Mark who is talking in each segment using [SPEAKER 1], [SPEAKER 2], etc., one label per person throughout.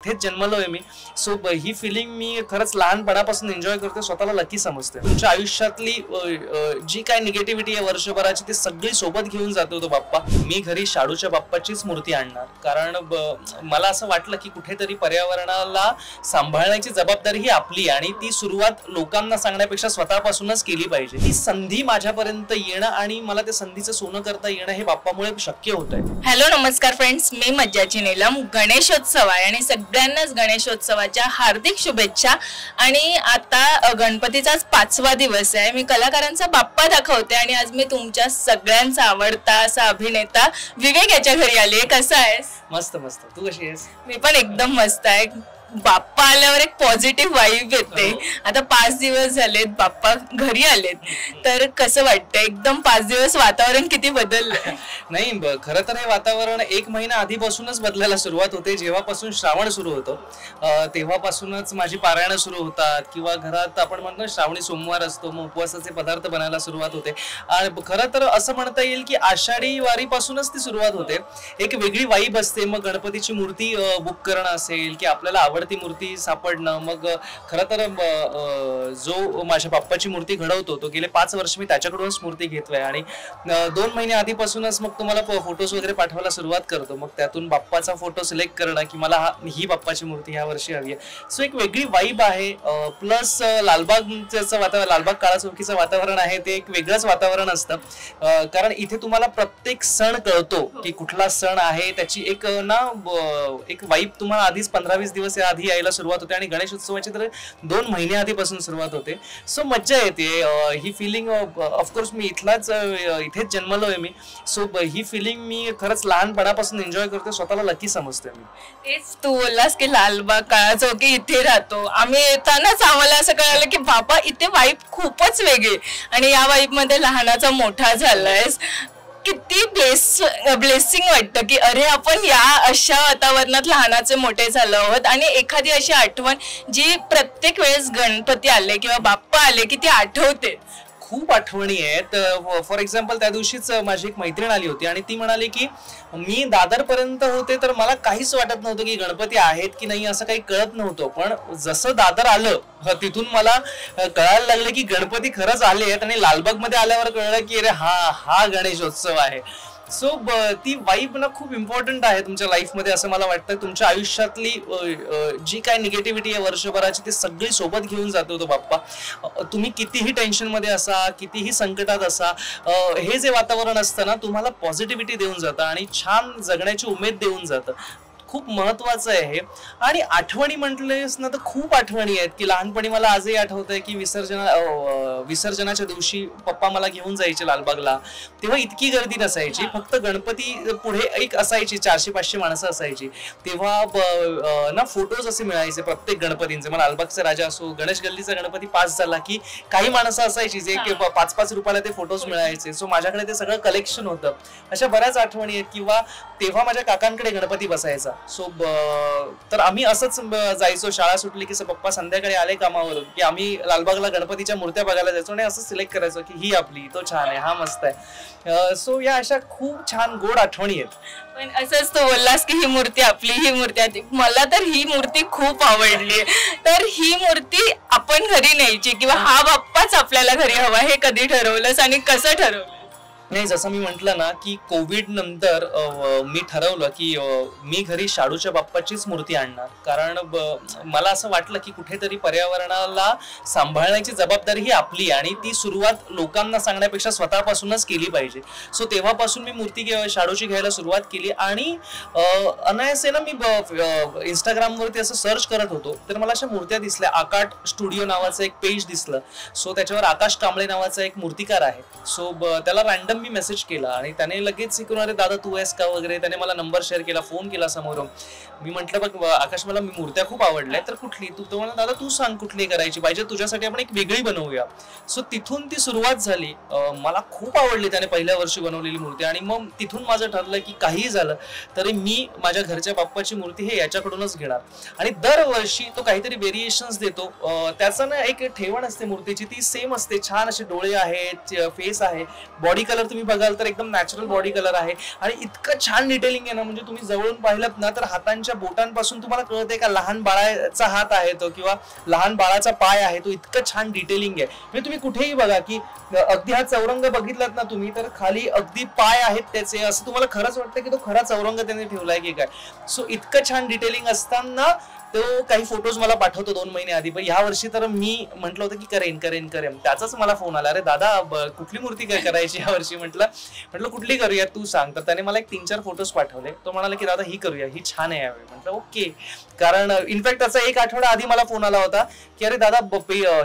[SPEAKER 1] इथेच जन्मलोय मी. सो ही फिलिंग मी खरंच लहानपणापासून एन्जॉय करते, स्वतःला लकी समजते. तुमच्या आयुष्यातली जी काय निगेटिव्हिटी आहे वर्षभराची ती सगळी सोबत घेऊन जातो तो बाप्पा. मी घरी शाडूच्या बाप्पाचीच मूर्ती आणणार, कारण मला असं वाटलं की कुठेतरी पर्यावरणाला सांभाळण्याची जबाबदारी ही आपली, आणि ती सुरुवात लोकांना सांगण्यापेक्षा स्वतःपासूनच केली पाहिजे. ती संधी माझ्यापर्यंत येणं आणि मला त्या संधीचं सोनं करता येणं हे बाप्पामुळे शक्य होत आहे.
[SPEAKER 2] हॅलो नमस्कार फ्रेंड्स, मी मज्जाची नीलम. गणेशोत्सव आहे आणि सगळ्यांनाच गणेशोत्सवाच्या हार्दिक शुभेच्छा. आणि आता गणपतीचाच 5वा दिवस आहे. मी कलाकारांचा बाप्पा दाखवते आणि आज मी तुमच्या सगळ्यांचा आवडता असा अभिनेता विवेक याच्या घरी आले. कसा आहेस?
[SPEAKER 1] मस्त मस्त. तू कशी आहेस?
[SPEAKER 2] मी पण एकदम मस्त आहे. बाप्पा आल्यावर एक पॉझिटिव्ह वाईब येते. आता 5 दिवस झालेत बाप्पा घरी आलेत, तर कसं वाटतं? एकदम 5 दिवस वातावरण किती बदललं.
[SPEAKER 1] नाही, खरं तर हे वातावरण 1 महिना आधीपासूनच बदलायला सुरुवात होते. जेव्हापासून श्रावण सुरू होतो तेव्हापासूनच माझी पारायणं सुरू होतात, किंवा घरात आपण म्हणतो श्रावणी सोमवार असतो, मग उपवासाचे पदार्थ बनायला सुरुवात होते. आणि खरं तर असं म्हणता येईल की आषाढी वारीपासूनच ती सुरुवात होते. एक वेगळी वाईब असते. मग गणपतीची मूर्ती बुक करणं असेल, की आपल्याला आवडती मूर्ती सापडणं. मग खरं तर जो माझ्या बाप्पाची मूर्ती घडवतो तो गेले 5 वर्ष मी त्याच्याकडूनच मूर्ती घेतोय, आणि 2 महिने आधीपासूनच मग तुम्हाला फोटोज वगैरे पाठवायला सुरुवात करतो. मग त्यातून बाप्पाचा फोटो सिलेक्ट करणं की मला ही बाप्पाची मूर्ती ह्या वर्षी हवी आहे. सो एक वेगळी वाईब आहे. प्लस लालबागचं वातावरण, लालबाग काळा चौकीचं वातावरण आहे ते एक वेगळंच वातावरण असतं. कारण इथे तुम्हाला प्रत्येक सण कळतो की कुठला सण आहे, त्याची एक एक वाईब तुम्हाला आधीच 15-20 दिवस आधी यायला सुरुवात होते, आणि गणेश उत्सवाची तर 2 महिने आधीपासून सुरुवात होते. सो मज्जा येते. ही फिलिंग ऑफकोर्स मी इथेच जन्मलोय मी. सो ही फिलिंग मी खरंच लहानपणापासून एन्जॉय करते, स्वतःला लकी समजते मी.
[SPEAKER 2] तेच तू बोललास की लालबाग काळा चौकी इथे राहतो. आम्ही येतानाच आम्हाला असं कळालं की बाबा इथे वाईब खूपच वेगळी, आणि या वाईब मध्ये लहानाचा मोठा झालायस. किती ब्लेसिंग वाटतं की अरे आपण या अशा वातावरणात लहानाचे मोठे झालो आहोत. आणि एखादी अशी आठवण जी प्रत्येक वेळेस गणपती आले किंवा बाप्पा आले की ती आठवते.
[SPEAKER 1] खूप आठवणी आहेत. फॉर एक्झाम्पल त्या दिवशीच माझी एक मैत्रीण आली होती, आणि ती म्हणाली की मी दादरपर्यंत होते तर मला काहीच वाटत नव्हतं की गणपती आहेत की नाही, असं काही कळत नव्हतं. पण जसं दादर आलं तिथून मला कळायला लागलं की गणपती खरंच आले आहेत, आणि लालबाग मध्ये आल्यावर कळलं की अरे हा गणेशोत्सव आहे. सो ती वाईब ना खूप इम्पॉर्टंट आहे तुमच्या लाईफमध्ये असं मला वाटतं. तुमच्या आयुष्यातली जी काय निगेटिव्हिटी आहे वर्षभराची ती सगळी सोबत घेऊन जातो तो बाप्पा. तुम्ही कितीही टेन्शनमध्ये असा, कितीही संकटात असा, हे जे वातावरण असतं ना तुम्हाला पॉझिटिव्हिटी देऊन जातं आणि छान जगण्याची उमेद देऊन जातं. खूप महत्वाचं आहे हे. आणि आठवणी म्हटलेस ना तर खूप आठवणी आहेत की लहानपणी मला आजही आठवतंय की विसर्जनाच्या दिवशी पप्पा मला घेऊन जायचे लालबागला. तेव्हा इतकी गर्दी नसायची, फक्त गणपती पुढे एक असायची 400-500 माणसं असायची. तेव्हा ना फोटोज असे मिळायचे प्रत्येक गणपतींचे. मग लालबागचा राजा असो, गणेश गल्लीचा गणपती पास झाला की काही माणसं असायची जे 5-5 रुपयाला ते फोटोज मिळायचे. सो माझ्याकडे ते सगळं कलेक्शन होतं. अशा बऱ्याच आठवणी आहेत. किंवा तेव्हा माझ्या काकांकडे गणपती बसायचा. सो तर आम्ही असंच जायचो, शाळा सुटली की पप्पा संध्याकाळी आले कामावरून की आम्ही लालबागला गणपतीच्या मूर्त्या बघायला जायचो, आणि असं सिलेक्ट करायचो की ही आपली, तो छान आहे, हा मस्त आहे. सो या अशा खूप छान गोड आठवणी आहेत.
[SPEAKER 2] पण असंच तू बोललास की ही मूर्ती आपली, ही मूर्ती आपली. मला तर ही मूर्ती खूप आवडली. तर ही मूर्ती आपण घरी न्यायची किंवा हा बाप्पाच आपल्याला घरी हवा, हे कधी ठरवलंस आणि कसं ठरवलं?
[SPEAKER 1] नाही, जसं मी म्हटलं ना की कोविड नंतर मी ठरवलं की मी घरी शाडूच्या बाप्पाचीच मूर्ती आणणार, कारण मला असं वाटलं की कुठेतरी पर्यावरणाला सांभाळण्याची जबाबदारी ही आपली, आणि ती सुरुवात लोकांना सांगण्यापेक्षा स्वतःपासूनच केली पाहिजे. सो तेव्हापासून मी मूर्ती शाडूची घ्यायला सुरुवात केली. आणि अनायासेनं मी इंस्टाग्रामवरती असं सर्च करत होतो तर मला अशा मूर्त्या दिसल्या. आकाट स्टुडिओ नावाचं एक पेज दिसलं. सो त्याच्यावर आकाश कांबळे नावाचा एक मूर्तिकार आहे. सो त्याला रॅन्डम मी मेसेज केला, आणि त्याने लगेच शिकवणारे दादा तू आहेस का वगैरे, त्याने मला नंबर शेअर केला, फोन केला समोरून. मी म्हटलं बघ आकाश, मला मूर्त्या खूप आवडल्या, तर कुठली तू मला दादा तू सांग कुठली करायची पाहिजे, तुझ्यासाठी आपण एक वेगळी बनवूया. सो तिथून ती सुरुवात झाली. मला खूप आवडली त्याने पहिल्या वर्षी बनवलेली मूर्ती, आणि मग तिथून माझं ठरलं की काही झालं तरी मी माझ्या घरच्या बाप्पाची मूर्ती हे याच्याकडूनच घेणार. आणि दरवर्षी तो काहीतरी व्हेरिएशन्स देतो. त्याचं ना एक ठेवण असते मूर्तीची, ती सेम असते. छान असे डोळे आहेत, फेस आहे, बॉडी कलर कलर तुम्ही बघाल तर एकदम नॅचरल बॉडी कलर आहे आणि इतकं छान डिटेलिंग आहे ना, म्हणजे तुम्ही जवळून पाहिलं ना तर हातांच्या बोटांपासून तुम्हाला कळतंय का लहान बाळाचा हात आहे तो किंवा लहान बाळाचा पाय आहे तो, इतकं छान डिटेलिंग आहे. म्हणजे तुम्ही कुठेही बघा की अगदी हा चौरंग बघितलात ना तुम्ही तर खाली अगदी पाय आहेत त्याचे, असं तुम्हाला खरंच वाटतं की तो खरा चौरंग त्याने ठेवलाय की काय. सो इतकं छान डिटेलिंग असताना तो काही फोटोज मला पाठवतो 2 महिने आधी, पण ह्या वर्षी तर मी म्हटलं होतं की करेन करेन करेन. त्याचाच मला फोन आला, अरे दादा कुठली मूर्ती करायची ह्या वर्षी. म्हटलं कुठली करूया तू सांग. तर त्याने मला एक 3-4 फोटोज पाठवले. तो म्हणाला की दादा ही करूया, ही छान आहे यावेळी. म्हटलं ओके. कारण इनफॅक्ट त्याचा 1 आठवडा आधी मला फोन आला होता की अरे दादा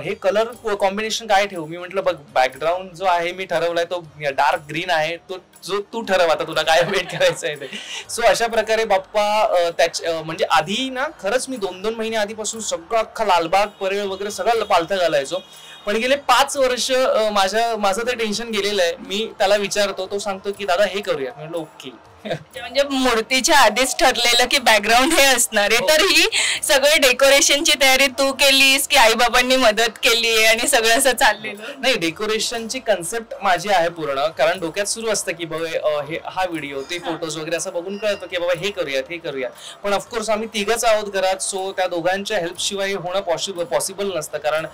[SPEAKER 1] हे कलर कॉम्बिनेशन काय ठेवू. मी म्हटलं बघ बॅकग्राऊंड जो आहे मी ठरवलाय तो डार्क ग्रीन आहे, तो जो तू ठरव आता तुला काय वेट करायचं आहे ते. सो अशा प्रकारे बाप्पा म्हणजे आधी ना खरंच मी 2-2 महिने आधीपासून सगळं अख्खा लालबाग परेळ वगैरे सगळं पालथं घालायचो. पण गेले 5 वर्ष माझं ते टेन्शन गेलेलं आहे. मी त्याला विचारतो, तो सांगतो की दादा हे करूया. म्हटलं ओके.
[SPEAKER 2] म्हणजे मूर्तीच्या आधीच ठरलेलं की बॅकग्राऊंड हे असणार आहे. तर ही सगळी डेकोरेशनची तयारी तू केलीस की आई बाबांनी मदत केली आणि सगळं असं चाललेलं?
[SPEAKER 1] नाही, डेकोरेशनची कन्सेप्ट माझी आहे पूर्ण. कारण डोक्यात सुरू असतं की बाबा हा व्हिडिओ ते फोटोज वगैरे असं बघून कळतं की बाबा हे करूयात. पण ऑफकोर्स आम्ही 3घच आहोत घरात. सो त्या दोघांच्या हेल्प शिवाय होणं पॉसिबल नसतं. कारण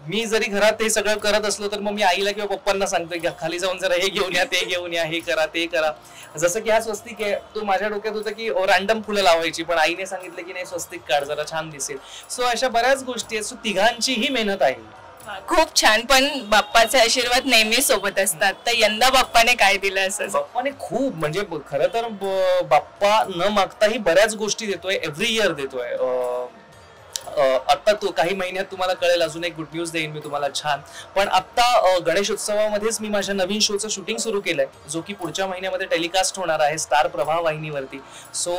[SPEAKER 1] मी जरी घरात हे सगळं करत असलो तर मग मी आईला किंवा पप्पांना सांगतो की खाली जाऊन जरा हे घेऊन या, ते घेऊन या, हे करा ते करा. जसं की हा स्वस्तिक आहे, तो माझ्या डोक्यात होतं की रॅन्डम फुलं लावायची, पण आईने सांगितलं की नाही स्वस्तिक काढ जरा छान दिसेल. सो अशा बऱ्याच गोष्टी आहेत. सो तिघांची ही मेहनत आहे.
[SPEAKER 2] खूप छान. पण बाप्पाचे आशीर्वाद नेहमी सोबत असतात, तर यंदा बाप्पाने काय दिलं असं?
[SPEAKER 1] बाप्पाने खूप म्हणजे खरं तर बाप्पा न मागताही बऱ्याच गोष्टी देतोय, एव्हरी इयर देतोय. आता तो काही महिन्यात तुम्हाला कळेल, अजून एक गुड न्यूज देईन मी तुम्हाला छान. पण आता गणेश उत्सवामध्येच मी माझ्या नवीन शोचं शूटिंग सुरू केलंय, जो की पुढच्या महिन्यामध्ये टेलिकास्ट होणार आहे स्टार प्रवाह वाहिनीवरती. सो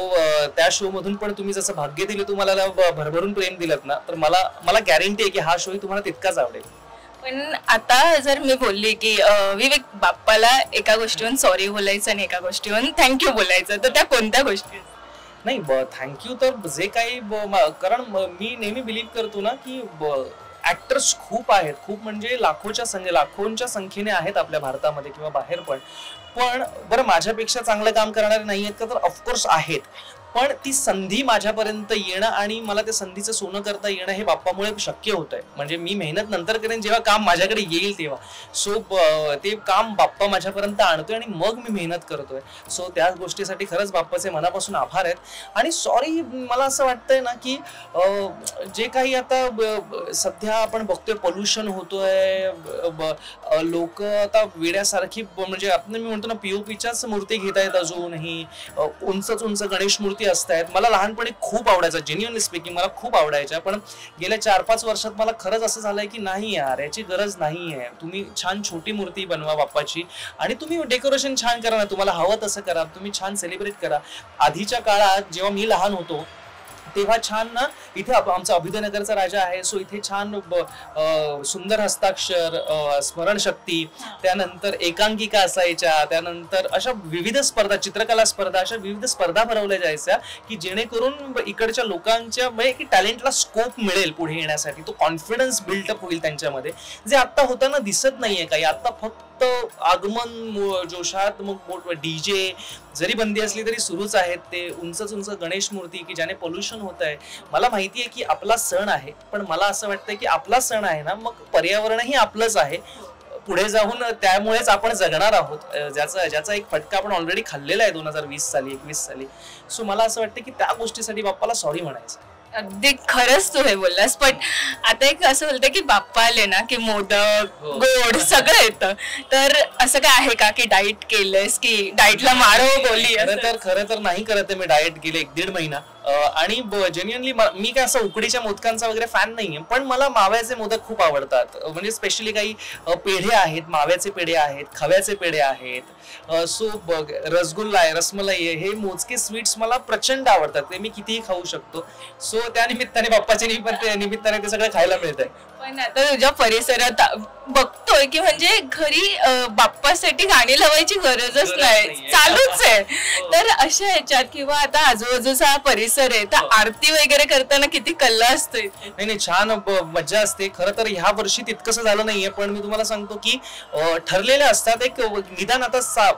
[SPEAKER 1] त्या शो मधून पण तुम्ही जसं भाग्य दिले, तुम्हाला भरभरून प्रेम दिलत ना, तर मला गॅरंटी आहे की हा शोही तुम्हाला तितकाच आवडेल.
[SPEAKER 2] पण आता जर मी बोलली की विवेक बाप्पाला एका गोष्टीवरून सॉरी बोलायचं आणि एका गोष्टीवरून थँक्यू बोलायचं, तर त्या कोणत्या गोष्टी?
[SPEAKER 1] नाही, थँक्यू तर जे काही कारण मी नेहमी बिलीव्ह करतो ना की ऍक्टर्स खूप आहेत, खूप म्हणजे लाखोंच्या संख्येने आहेत आपल्या भारतामध्ये किंवा बाहेर पण बरं माझ्यापेक्षा चांगलं काम करणारे नाही आहेत का, तर ऑफकोर्स आहेत. पण ती संधी माझ्यापर्यंत येणं आणि मला त्या संधीचं सोनं करता येणं हे बाप्पामुळे शक्य होत आहे. म्हणजे मी मेहनत नंतर करेन जेव्हा काम माझ्याकडे येईल तेव्हा. सो ते काम बाप्पा माझ्यापर्यंत आणतोय आणि मग मी मेहनत करतोय. सो त्या गोष्टीसाठी खरंच बाप्पाचे मनापासून आभार आहेत. आणि सॉरी, मला असं वाटतंय ना की जे काही आता सध्या आपण बघतोय पोल्युशन होतोय, लोक आता वेड्यासारखी म्हणजे आपण मी म्हणतो ना पीओपीच्याच मूर्ती घेत आहेत अजूनही. उंच गणेश मूर्ती असतायत. मला लहानपणी खूप आवडायचं, जेन्युइनली स्पीकिंग मला खूप आवडायच्या. पण गेल्या 4-5 वर्षात मला खरंच असं झालंय की नाही यार, याची गरज नाहीये. तुम्ही छान छोटी मूर्ती बनवा बाप्पाची आणि तुम्ही डेकोरेशन छान करा ना, तुम्हाला हवं तसं करा, तुम्ही छान सेलिब्रेट करा. आधीच्या काळात जेव्हा मी लहान होतो तेव्हा छान ना, इथे आमचा अभिदयनगरचा राजा आहे, सो इथे छान सुंदर हस्ताक्षर, स्मरणशक्ती, त्यानंतर एकांकिका असायच्या, त्यानंतर अशा विविध स्पर्धा, चित्रकला स्पर्धा, अशा विविध स्पर्धा भरवल्या जायच्या की जेणेकरून इकडच्या लोकांच्या म्हणजे की टॅलेंटला स्कोप मिळेल पुढे येण्यासाठी, तो कॉन्फिडन्स बिल्डअप होईल त्यांच्यामध्ये, जे आता होताना दिसत नाहीये काही. आता फक्त आगमन जोशात मग डीजे जरी बंदी असली तरी सुरूच आहेत. ते उंच गणेश मूर्ती की ज्याने पोल्युशन होत आहे. मला माहिती आहे की आपला सण आहे, पण मला असं वाटतं की आपला सण आहे ना, मग पर्यावरणही आपलंच आहे. पुढे जाऊन त्यामुळेच आपण जगणार आहोत, ज्याचा एक फटका आपण ऑलरेडी खाल्लेला आहे 2020 साली 21 साली. सो मला असं वाटतं की त्या गोष्टीसाठी बाप्पाला सॉरी म्हणायचं.
[SPEAKER 2] अगदी खरंच तू हे बोललास. पण आता एक असं बोलतं की बाप्पा आले ना की मोदक गोड सगळं येतं, तर असं काय आहे का की डाएट केलंस की डाएटला मारो बोली?
[SPEAKER 1] खरं तर नाही करत मी डाएट गेले 1-1.5 महिना. आणि जेन्युइनली मी काय असं उकडीच्या मोदकांचा वगैरे फॅन नाहीये, पण मला माव्याचे मोदक खूप आवडतात. म्हणजे स्पेशली काही पेढे आहेत, माव्याचे पेढे आहेत, खव्याचे पेढे आहेत, सो रसगुल्ला आहे, रसमलाई आहे, हे मोजके स्वीट्स मला प्रचंड आवडतात. ते मी कितीही खाऊ शकतो. सो त्या निमित्ताने बाप्पाच्या निमित्ताने ते सगळं खायला मिळतंय.
[SPEAKER 2] पण आता तुझ्या परिसरात बघतोय की म्हणजे घरी बाप्पासाठी गाणी लावायची गरजच नाही, चालूच आहे. तर अशा ह्याच्यात किंवा आता आजूबाजूचा परिसर अवसर आहे, तर आरती वगैरे करताना किती कल्ला असतो इथे.
[SPEAKER 1] नाही छान मज्जा असते. खरं तर ह्या वर्षी तितकंसं झालं नाहीये, पण मी तुम्हाला सांगतो की ठरलेले असतात. एक निदान आता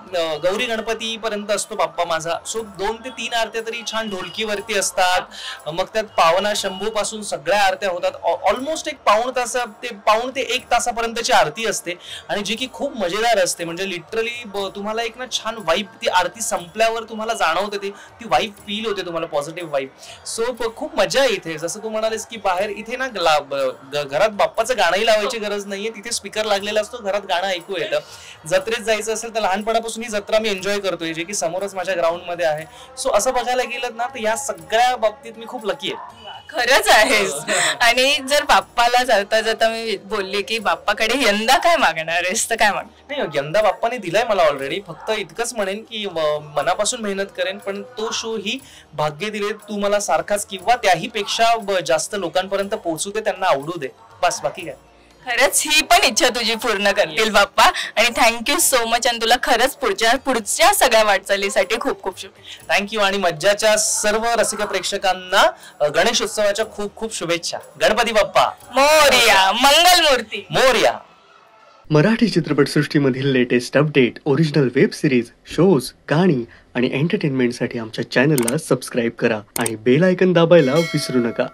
[SPEAKER 1] गौरी गणपती पर्यंत असतो बाप्पा माझा, सो 2 ते 3 आरत्या तरी छान ढोलकीवरती असतात. मग त्यात पावना शंभू पासून सगळ्या आरत्या होतात. ऑलमोस्ट एक पाऊण ते 1 तासापर्यंतची आरती असते आणि जी की खूप मजेदार असते. म्हणजे लिटरली तुम्हाला एक ना छान वाईब ती आरती संपल्यावर तुम्हाला जाणवते, ती वाईब फील होते तुम्हाला, पॉझिटिव्ह वाईब. सो खूप मजा आहे इथे. जसं तू म्हणालीस की बाहेर इथे ना घरात बाप्पाचं गाणंही लावायची गरज नाहीये, तिथे स्पीकर लागलेला असतो, घरात गाणं ऐकू येतं. जत्रेत जायचं असेल तर लहानपणापासून ही जत्रा मी एन्जॉय करतोय, जे की समोरच माझ्या ग्राउंड मध्ये आहे. सो असं बघायला गेलं ना तर या सगळ्या बाबतीत मी खूप लकी आहे.
[SPEAKER 2] खरंच आहेस. आणि जर बाप्पाला जाता जाता मी बोलली की बाप्पाकडे यंदा काय मागणार आहेस, तर काय मागणार?
[SPEAKER 1] नाही, यंदा बाप्पाने दिलाय मला ऑलरेडी. फक्त इतकंच म्हणेन की मनापासून मेहनत करेन, पण तो शो ही भाग्य दिले तू मला सारखाच किंवा त्याही पेक्षा जास्त लोकांपर्यंत पोहोचू दे, त्यांना आवडू दे, बस. बाकी काय.
[SPEAKER 2] खरंच ही पण इच्छा तुझी पूर्ण करतील बाप्पा. आणि थँक्यू सो मच. आणि तुला खरंच पुढच्या सगळ्या वाटचालीसाठी खूप खूप शुभेच्छा.
[SPEAKER 1] थँक्यू. आणि मज्जाच्या सर्व रसिक प्रेक्षकांना गणेश उत्सवाच्या खूप खूप शुभेच्छा. गणपती बाप्पा
[SPEAKER 2] मोरया. मंगलमूर्ती
[SPEAKER 1] मोरया.
[SPEAKER 3] मराठी चित्रपटसृष्टीमधील latest update, original web series, shows, गाणी आणि एंटरटेनमेंटसाठी आमच्या चॅनलला सबस्क्राईब करा आणि बेल आयकॉन दाबायला विसरू नका.